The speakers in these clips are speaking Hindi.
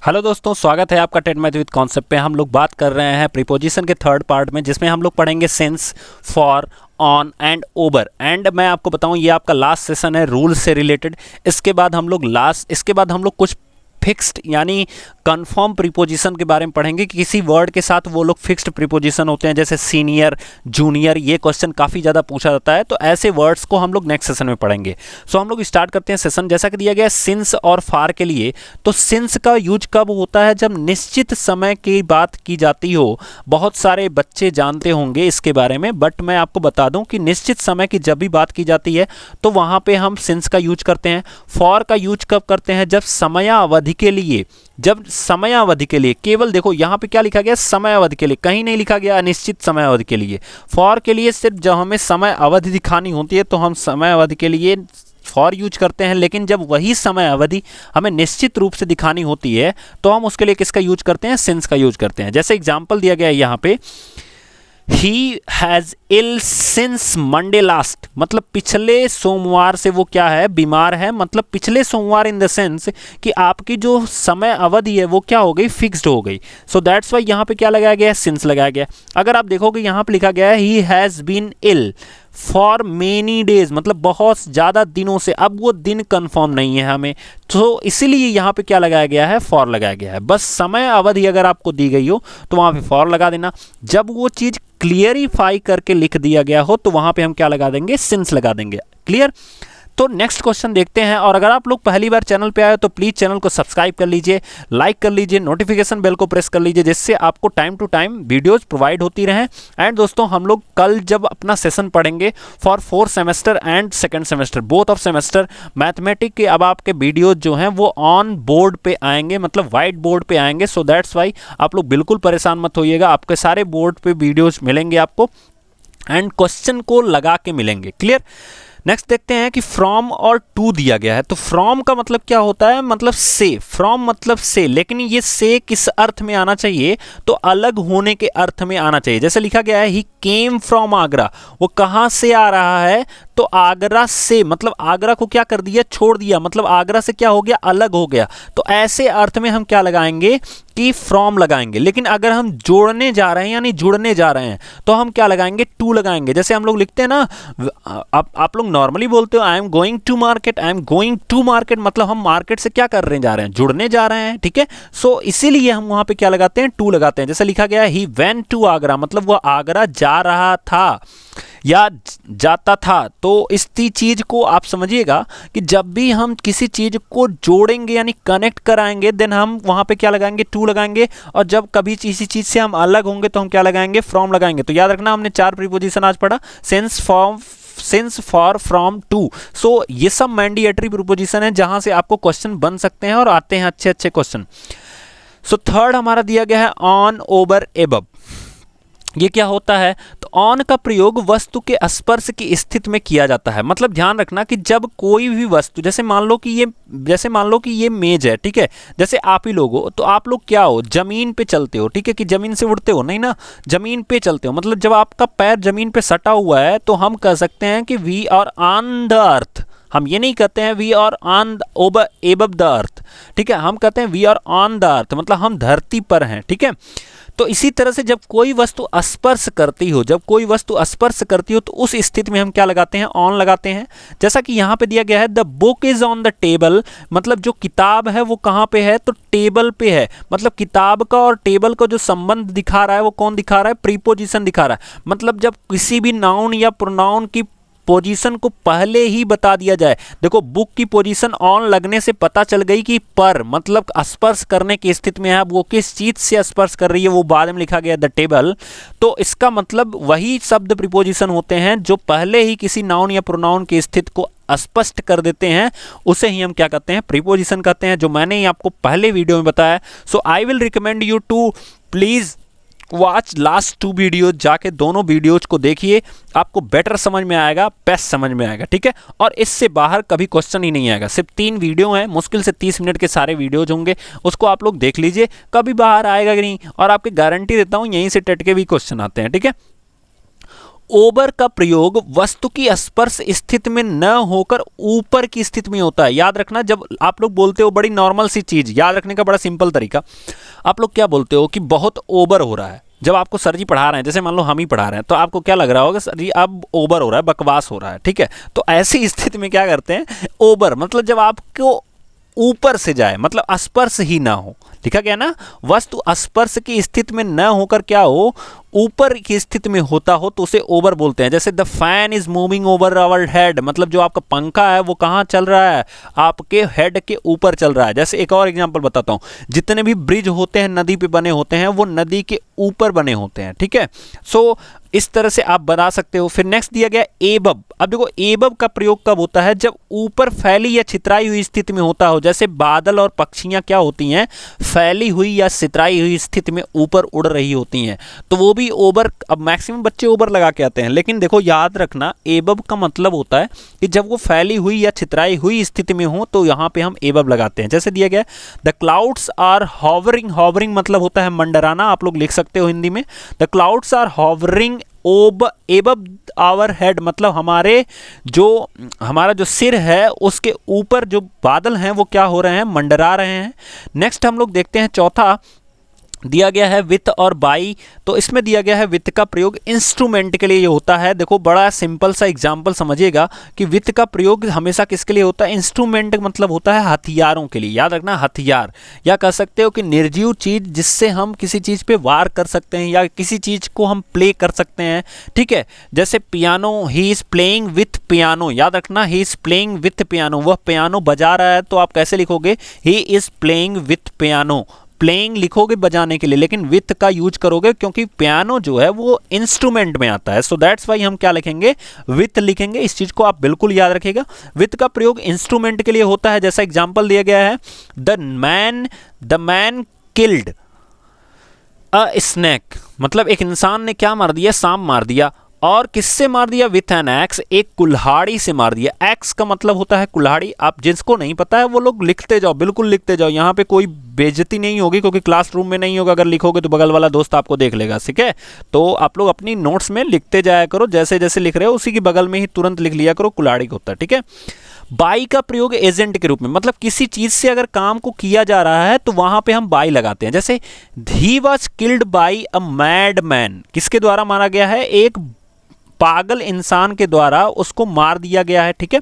हेलो दोस्तों, स्वागत है आपका टेट मैथ विद कॉन्सेप्ट पे। हम लोग बात कर रहे हैं प्रीपोजिशन के थर्ड पार्ट में, जिसमें हम लोग पढ़ेंगे since, for, on and over. And मैं आपको बताऊं, ये आपका लास्ट सेशन है रूल से रिलेटेड। इसके बाद हम लोग कुछ फिक्स्ड यानी कंफर्म प्रीपोजिशन के बारे में पढ़ेंगे कि किसी वर्ड के साथ वो लोग फिक्स्ड प्रीपोजिशन होते हैं, जैसे सीनियर, जूनियर। ये क्वेश्चन काफ़ी ज़्यादा पूछा जाता है, तो ऐसे वर्ड्स को हम लोग नेक्स्ट सेशन में पढ़ेंगे। सो हम लोग स्टार्ट करते हैं सेशन। जैसा कि दिया गया है सिंस और फार के लिए, तो सिंस का यूज कब होता है? जब निश्चित समय की बात की जाती हो। बहुत सारे बच्चे जानते होंगे इसके बारे में, बट मैं आपको बता दूं कि निश्चित समय की जब भी बात की जाती है तो वहाँ पे हम सिंस का यूज करते हैं। फॉर का यूज कब करते हैं? जब समयावधि के लिए, केवल देखो यहाँ पे क्या लिखा गया, समयावधि के लिए, कहीं नहीं लिखा गया अनिश्चित समयावधि के लिए। फॉर के लिए सिर्फ जब हमें समय अवधि दिखानी होती है तो हम समय अवधि के लिए फॉर यूज करते हैं, लेकिन जब वही समय अवधि हमें निश्चित रूप से दिखानी होती है तो हम उसके लिए किसका यूज करते हैं? सिंस का यूज करते हैं। जैसे एग्जाम्पल दिया गया है यहाँ पे, He has ill since Monday last, मतलब पिछले सोमवार से वो क्या है, बीमार है। मतलब पिछले सोमवार इन द सेंस कि आपकी जो समय अवधि है वो क्या हो गई, फिक्स्ड हो गई। सो दैट्स वाई यहाँ पे क्या लगाया गया है, सिंस लगाया गया। अगर आप देखोगे यहाँ पे लिखा गया है ही has been ill for many days, मतलब बहुत ज़्यादा दिनों से। अब वो दिन कंफर्म नहीं है हमें, तो इसीलिए यहाँ पे क्या लगाया गया है, फॉर लगाया गया है। बस समय अवधि अगर आपको दी गई हो तो वहाँ पे फॉर लगा देना। जब वो चीज़ क्लियरिफाई करके लिख दिया गया हो तो वहाँ पे हम क्या लगा देंगे, सिंस लगा देंगे। क्लियर? तो नेक्स्ट क्वेश्चन देखते हैं। और अगर आप लोग पहली बार चैनल पे आए तो प्लीज़ चैनल को सब्सक्राइब कर लीजिए, लाइक कर लीजिए, नोटिफिकेशन बेल को प्रेस कर लीजिए, जिससे आपको time to time videos provide होती रहें। एंड दोस्तों, हम लोग कल जब अपना सेशन पढ़ेंगे for 4th semester and 2nd semester, both of semester mathematic के, अब आपके वीडियोज जो हैं वो ऑन बोर्ड पे आएंगे, मतलब वाइट बोर्ड पे आएंगे। सो दैट्स वाई आप लोग बिल्कुल परेशान मत होइएगा, आपके सारे बोर्ड पे वीडियोज मिलेंगे आपको एंड क्वेश्चन को लगा के मिलेंगे। क्लियर? नेक्स्ट देखते हैं कि फ्रॉम और टू दिया गया है। तो फ्रॉम का मतलब क्या होता है, मतलब से। फ्रॉम मतलब से, लेकिन ये से किस अर्थ में आना चाहिए, तो अलग होने के अर्थ में आना चाहिए। जैसे लिखा गया है ही केम फ्रॉम आगरा, वो कहाँ से आ रहा है, तो आगरा से, मतलब आगरा को क्या कर दिया, छोड़ दिया, मतलब आगरा से क्या हो गया, अलग हो गया। तो ऐसे अर्थ में हम क्या लगाएंगे कि फ्रॉम लगाएंगे। लेकिन अगर हम जोड़ने जा रहे हैं यानी जुड़ने जा रहे हैं तो हम क्या लगाएंगे, टू लगाएंगे। जैसे हम लोग लिखते हैं ना, आप लोग नॉर्मली बोलते हो I am going to market, I am going to market, मतलब हम मार्केट से क्या करने जा रहे हैं, जुड़ने जा रहे हैं। ठीक है? सो इसीलिए हम वहां पे क्या लगाते हैं, टू लगाते हैं। जैसे लिखा गया है ही वेंट टू आगरा, मतलब वह आगरा जा रहा था या जाता था। तो इस चीज को आप समझिएगा कि जब भी हम किसी चीज को जोड़ेंगे यानी कनेक्ट कराएंगे, देन हम वहां पे क्या लगाएंगे, टू लगाएंगे। और जब कभी किसी चीज से हम अलग होंगे तो हम क्या लगाएंगे, फ्रॉम लगाएंगे। तो याद रखना, हमने 4 प्रीपोजिशन आज पढ़ा, सिंस, फॉर, फ्रॉम, टू। सो ये सब मैंडेटरी प्रीपोजिशन है जहां से आपको क्वेश्चन बन सकते हैं और आते हैं अच्छे अच्छे क्वेश्चन। सो थर्ड हमारा दिया गया है ऑन, ओवर, एबव। ये क्या होता है, तो ऑन का प्रयोग वस्तु के स्पर्श की स्थिति में किया जाता है। मतलब ध्यान रखना कि जब कोई भी वस्तु, जैसे मान लो कि ये मेज है, ठीक है, जैसे आप ही लोग हो, तो आप लोग क्या हो, जमीन पे चलते हो। ठीक है, कि जमीन से उड़ते हो नहीं ना, जमीन पे चलते हो। मतलब जब आपका पैर जमीन पे सटा हुआ है तो हम कह सकते हैं कि we are on the earth. हम ये नहीं कहते हैं we are on over above the earth. ठीक है, हम कहते हैं we are on the earth, मतलब हम धरती पर हैं। ठीक है? तो इसी तरह से जब कोई वस्तु स्पर्श करती हो, तो उस स्थिति में हम क्या लगाते हैं, ऑन लगाते हैं। जैसा कि यहाँ पे दिया गया है the book is on the table, मतलब जो किताब है वो कहाँ पे है, तो टेबल पे है। मतलब किताब का और टेबल का जो संबंध दिखा रहा है वो कौन दिखा रहा है, प्रीपोजिशन दिखा रहा है। मतलब जब किसी भी नाउन या प्रोनाउन की पोजीशन को पहले ही बता दिया जाए। देखो, बुक की पोजीशन ऑन लगने से पता चल गई कि पर, मतलब स्पर्श करने की स्थिति में है। अब वो किस चीज से स्पर्श कर रही है वो बाद में लिखा गया द टेबल। तो इसका मतलब वही शब्द प्रीपोजिशन होते हैं जो पहले ही किसी नाउन या प्रोनाउन की स्थिति को स्पष्ट कर देते हैं, उसे ही हम क्या कहते हैं, प्रीपोजिशन कहते हैं, जो मैंने ही आपको पहले वीडियो में बताया। So I will recommend you to please watch last 2 videos, जाके दोनों वीडियोज को देखिए, आपको बेटर समझ में आएगा, बेस्ट समझ में आएगा। ठीक है? और इससे बाहर कभी क्वेश्चन ही नहीं आएगा। सिर्फ 3 वीडियो हैं, मुश्किल से 30 मिनट के सारे वीडियोज होंगे, उसको आप लोग देख लीजिए, कभी बाहर आएगा कि नहीं। और आपकी गारंटी देता हूं यहीं से टेट के भी क्वेश्चन आते हैं। ठीक है? ओवर का प्रयोग वस्तु की स्पर्श स्थिति में न होकर ऊपर की स्थिति में होता है। याद रखना, जब आप लोग बोलते हो, बड़ी नॉर्मल सी चीज याद रखने का बड़ा सिंपल तरीका, आप लोग क्या बोलते हो कि बहुत ओवर हो रहा है। जब आपको सर जी पढ़ा रहे हैं, जैसे मान लो हम ही पढ़ा रहे हैं, तो आपको क्या लग रहा होगा, सर जी अब ओवर हो रहा है, बकवास हो रहा है, ठीक है। तो ऐसी स्थिति में क्या करते हैं, ओवर मतलब जब आपको ऊपर से जाए, मतलब स्पर्श ही ना हो। लिखा गया ना, वस्तु स्पर्श की स्थिति में न होकर क्या हो, ऊपर की स्थिति में होता हो, तो उसे ओवर बोलते हैं। जैसे the fan is moving over our head, मतलब जो आपका पंखा है वो कहाँ चल रहा है, आपके हेड के ऊपर चल रहा है। जैसे एक और एग्जांपल बताता हूँ, जितने भी ब्रिज होते हैं नदी पे बने होते हैं, वो नदी के ऊपर बने होते हैं, ठीक है। सो इस तरह से आप बना सकते हो। फिर नेक्स्ट दिया गया एबव। अब देखो एबव का प्रयोग कब होता है, जब ऊपर फैली या छितराई हुई स्थिति में होता हो। जैसे बादल और पक्षियां क्या होती हैं, फैली हुई या छितराई हुई स्थिति में ऊपर उड़ रही होती हैं, तो वो भी ओवर। अब मैक्सिमम बच्चे ओवर लगा के आते हैं, लेकिन देखो याद रखना, एबव का मतलब होता है कि जब वो फैली हुई या छितराई हुई स्थिति में हो, तो यहाँ पे हम एबव लगाते हैं। जैसे दिया गया the clouds are hovering, hovering मतलब होता है मंडराना, आप लोग लिख सकते हो हिंदी में। The clouds are hovering above our head, मतलब हमारा जो सिर है उसके ऊपर जो बादल हैं वो क्या हो रहे हैं, मंडरा रहे हैं। नेक्स्ट हम लोग देखते हैं चौथा दिया गया है विथ और बाई। तो इसमें दिया गया है विथ का प्रयोग इंस्ट्रूमेंट के लिए ये होता है। देखो बड़ा सिंपल सा एग्जांपल समझिएगा कि विथ का प्रयोग हमेशा किसके लिए होता है, इंस्ट्रूमेंट मतलब होता है हथियारों के लिए। याद रखना हथियार, या कह सकते हो कि निर्जीव चीज जिससे हम किसी चीज पे वार कर सकते हैं या किसी चीज को हम प्ले कर सकते हैं, ठीक है। जैसे piano, he is playing with piano, याद रखना he is playing with piano, वह पियानो बजा रहा है, तो आप कैसे लिखोगे, he is playing with piano. Playing लिखोगे बजाने के लिए, लेकिन विथ का यूज करोगे क्योंकि पियानो जो है वो इंस्ट्रूमेंट में आता है। सो दैट्स वाई हम क्या लिखेंगे, विथ लिखेंगे। इस चीज को आप बिल्कुल याद रखिएगा, विथ का प्रयोग इंस्ट्रूमेंट के लिए होता है। जैसा एग्जांपल दिया गया है, the man killed a snake, मतलब एक इंसान ने क्या मार दिया, सांप मार दिया। और किससे मार दिया, विथ एन एक्स, एक कुल्हाड़ी से मार दिया। एक्स का मतलब होता है कुल्हाड़ी। आप जिसको नहीं पता है वो लोग लिखते जाओ, बिल्कुल लिखते जाओ, यहाँ पे कोई बेइज्जती नहीं होगी, क्योंकि क्लासरूम में नहीं होगा। अगर लिखोगे तो बगल वाला दोस्त आपको देख लेगा, ठीक है। तो आप लोग अपनी नोट्स में लिखते जाया करो, जैसे जैसे लिख रहे हो उसी के बगल में ही तुरंत लिख लिया करो कुल्हाड़ी को होता है, ठीक है। बाई का प्रयोग एजेंट के रूप में, मतलब किसी चीज से अगर काम को किया जा रहा है तो वहां पे हम बाई लगाते हैं। जैसे he was killed by a mad man, किसके द्वारा मारा गया है, एक पागल इंसान के द्वारा उसको मार दिया गया है, ठीक है।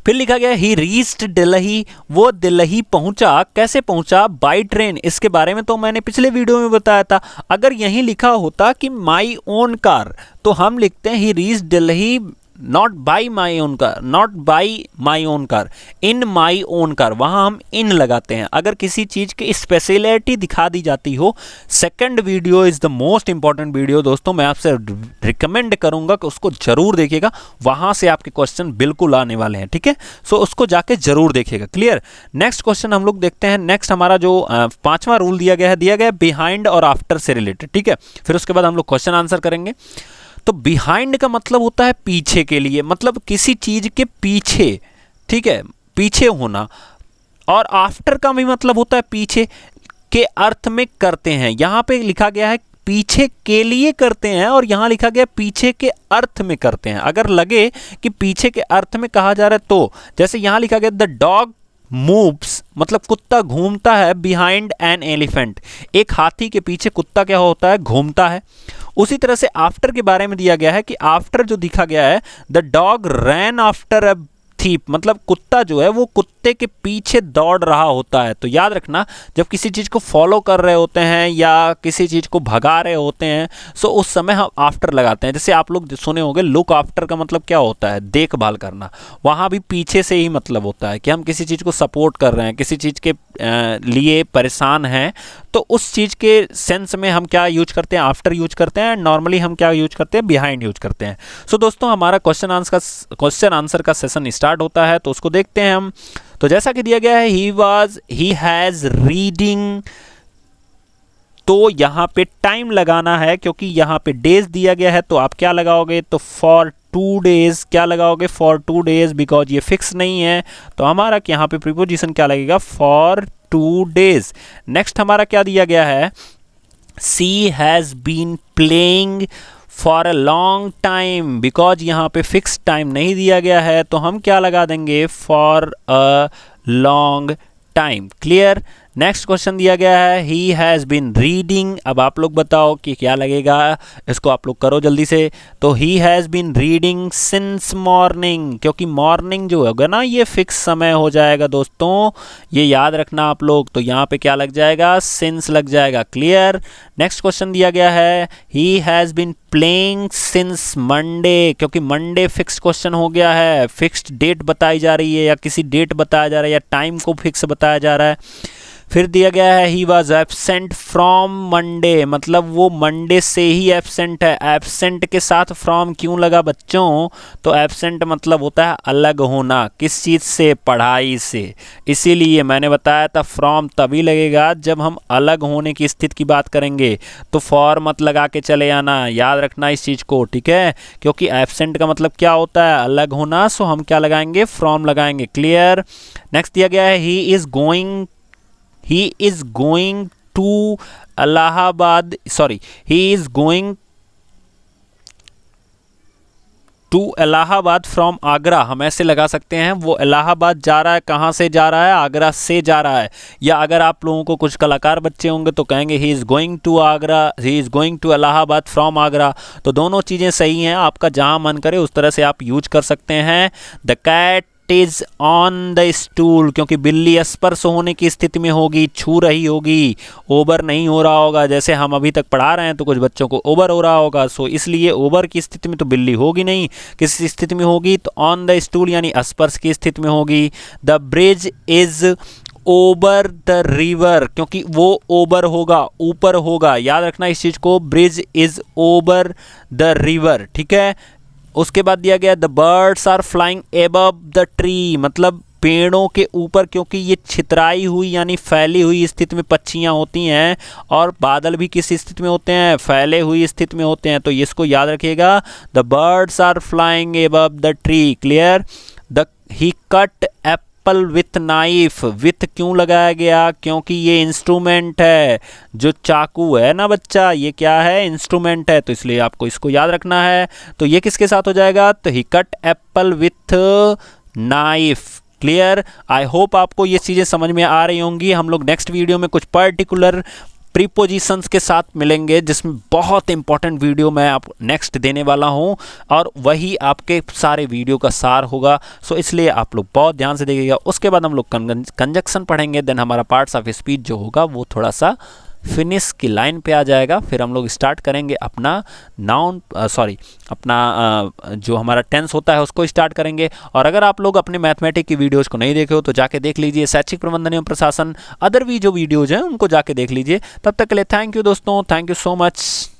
फिर लिखा गया ही रीच्ड दिल्ली, वो दिल्ली पहुंचा। कैसे पहुंचा, बाय ट्रेन। इसके बारे में तो मैंने पिछले वीडियो में बताया था। अगर यहीं लिखा होता कि माई ओन कार, तो हम लिखते हैं ही reached Delhi not by my own car, not by my own car, in my own car, वहां हम इन लगाते हैं। अगर किसी चीज की स्पेशलिटी दिखा दी जाती हो, second video is the most important video दोस्तों, मैं आपसे रिकमेंड करूंगा कि उसको जरूर देखिएगा, वहां से आपके क्वेश्चन बिल्कुल आने वाले हैं, ठीक है। सो उसको जाके जरूर देखिएगा, क्लियर। नेक्स्ट क्वेश्चन हम लोग देखते हैं। नेक्स्ट हमारा जो पांचवा रूल दिया गया है बिहाइंड और आफ्टर से रिलेटेड, ठीक है। फिर उसके बाद हम लोग क्वेश्चन आंसर करेंगे। तो बिहाइंड का मतलब होता है पीछे के लिए, मतलब किसी चीज के पीछे, ठीक है, पीछे होना। और आफ्टर का भी मतलब होता है पीछे के अर्थ में करते हैं। यहां पे लिखा गया है पीछे के लिए करते हैं, और यहां लिखा गया पीछे के अर्थ में करते हैं। अगर लगे कि पीछे के अर्थ में कहा जा रहा है, तो जैसे यहां लिखा गया द डॉग मूव्स, मतलब कुत्ता घूमता है बिहाइंड एन एलिफेंट, एक हाथी के पीछे कुत्ता क्या होता है, घूमता है। उसी तरह से आफ्टर के बारे में दिया गया है कि आफ्टर जो दिखा गया है, the dog rain after a thief, मतलब कुत्ता जो है वो कुत्ते के पीछे दौड़ रहा होता है। तो याद रखना, जब किसी चीज को फॉलो कर रहे होते हैं या किसी चीज को भगा रहे होते हैं, सो उस समय हम आफ्टर लगाते हैं। जैसे आप लोग सुने होंगे लुक आफ्टर का मतलब क्या होता है, देखभाल करना। वहां भी पीछे से ही मतलब होता है कि हम किसी चीज को सपोर्ट कर रहे हैं, किसी चीज के लिए परेशान हैं, तो उस चीज के सेंस में हम क्या यूज करते हैं, आफ्टर यूज करते हैं। नॉर्मली हम क्या यूज करते हैं, बिहाइंड यूज करते हैं। सो दोस्तों हमारा क्वेश्चन आंसर का सेशन स्टार्ट होता है, तो उसको देखते हैं हम। तो जैसा कि दिया गया है ही हैज रीडिंग, तो यहां पे टाइम लगाना है क्योंकि यहां पे डेज दिया गया है, तो आप क्या लगाओगे, तो फॉर 2 days क्या लगाओगे, फॉर 2 days, बिकॉज ये फिक्स नहीं है। तो हमारा यहां पे प्रीपोजिशन क्या लगेगा, फॉर 2 days। नेक्स्ट हमारा क्या दिया गया है, she has been playing for a long time, because यहाँ पे फिक्स टाइम नहीं दिया गया है तो हम क्या लगा देंगे, for a long time. Clear. Next question दिया गया है ही हैज़ बीन रीडिंग। अब आप लोग बताओ कि क्या लगेगा, इसको आप लोग करो जल्दी से। तो he has been reading since morning, क्योंकि मॉर्निंग जो होगा ना ये फिक्स समय हो जाएगा दोस्तों, ये याद रखना आप लोग। तो यहाँ पे क्या लग जाएगा, सिंस लग जाएगा। क्लियर। नेक्स्ट क्वेश्चन दिया गया है ही has been playing since Monday, क्योंकि मंडे फिक्स क्वेश्चन हो गया है, फिक्स्ड डेट बताई जा रही है या किसी डेट बताया जा रहा है या टाइम को फिक्स बताया जा रहा है। फिर दिया गया है he was absent from Monday, मतलब वो मंडे से ही एबसेंट है। एबसेंट के साथ फ्रॉम क्यों लगा बच्चों, तो एबसेंट मतलब होता है अलग होना, किस चीज़ से, पढ़ाई से। इसीलिए मैंने बताया था फ्रॉम तभी लगेगा जब हम अलग होने की स्थिति की बात करेंगे। तो फॉर मत लगा के चले आना, याद रखना इस चीज़ को, ठीक है। क्योंकि एबसेंट का मतलब क्या होता है, अलग होना। सो हम क्या लगाएंगे, फ्रॉम लगाएंगे। क्लियर। नेक्स्ट दिया गया है he is going to Allahabad, sorry, he is going to Allahabad from Agra. हम ऐसे लगा सकते हैं वो इलाहाबाद जा रहा है, कहाँ से जा रहा है, आगरा से जा रहा है। या अगर आप लोगों को कुछ कलाकार बच्चे होंगे तो कहेंगे he is going to Agra, he is going to Allahabad from Agra. तो दोनों चीज़ें सही हैं, आपका जहाँ मन करे उस तरह से आप यूज कर सकते हैं। The cat is on the stool, क्योंकि बिल्ली स्पर्श होने की स्थिति में होगी, छू रही होगी, ओवर नहीं हो रहा होगा। जैसे हम अभी तक पढ़ा रहे हैं तो कुछ बच्चों को ओवर हो रहा होगा, सो इसलिए ओवर की स्थिति में तो बिल्ली होगी नहीं। किस स्थिति में होगी, तो ऑन द स्टूल यानी स्पर्श की स्थिति में होगी। The bridge is over the river, क्योंकि वो ओवर होगा, ऊपर होगा, याद रखना इस चीज़ को, bridge is over the river, ठीक है। उसके बाद दिया गया the birds are flying above the tree, मतलब पेड़ों के ऊपर, क्योंकि ये छितराई हुई यानी फैली हुई स्थिति में पक्षियाँ होती हैं, और बादल भी किस स्थिति में होते हैं, फैले हुई स्थिति में होते हैं। तो इसको याद रखिएगा, the birds are flying above the tree. Clear. The he cut apple with knife, with क्यों लगाया गया, क्योंकि ये इंस्ट्रूमेंट है, जो चाकू है ना बच्चा, ये क्या है, इंस्ट्रूमेंट है, तो इसलिए आपको इसको याद रखना है। तो ये किसके साथ हो जाएगा, तो ही cut apple with knife. Clear. I hope आपको ये चीज़ें समझ में आ रही होंगी। हम लोग नेक्स्ट वीडियो में कुछ पर्टिकुलर प्रीपोजिशंस के साथ मिलेंगे, जिसमें बहुत इंपॉर्टेंट वीडियो मैं आप नेक्स्ट देने वाला हूं, और वही आपके सारे वीडियो का सार होगा। सो इसलिए आप लोग बहुत ध्यान से देखिएगा। उसके बाद हम लोग कंजक्शन पढ़ेंगे, देन हमारा पार्ट्स ऑफ स्पीच जो होगा वो थोड़ा सा फिनिश की लाइन पे आ जाएगा। फिर हम लोग स्टार्ट करेंगे अपना नाउन अपना जो हमारा टेंस होता है उसको स्टार्ट करेंगे। और अगर आप लोग अपने मैथमेटिक्स की वीडियोज़ को नहीं देखे हो तो जाके देख लीजिए, शैक्षिक प्रबंधन एवं प्रशासन अदर भी जो वीडियोज़ हैं उनको जाके देख लीजिए। तब तक के लिए थैंक यू दोस्तों, थैंक यू सो मच।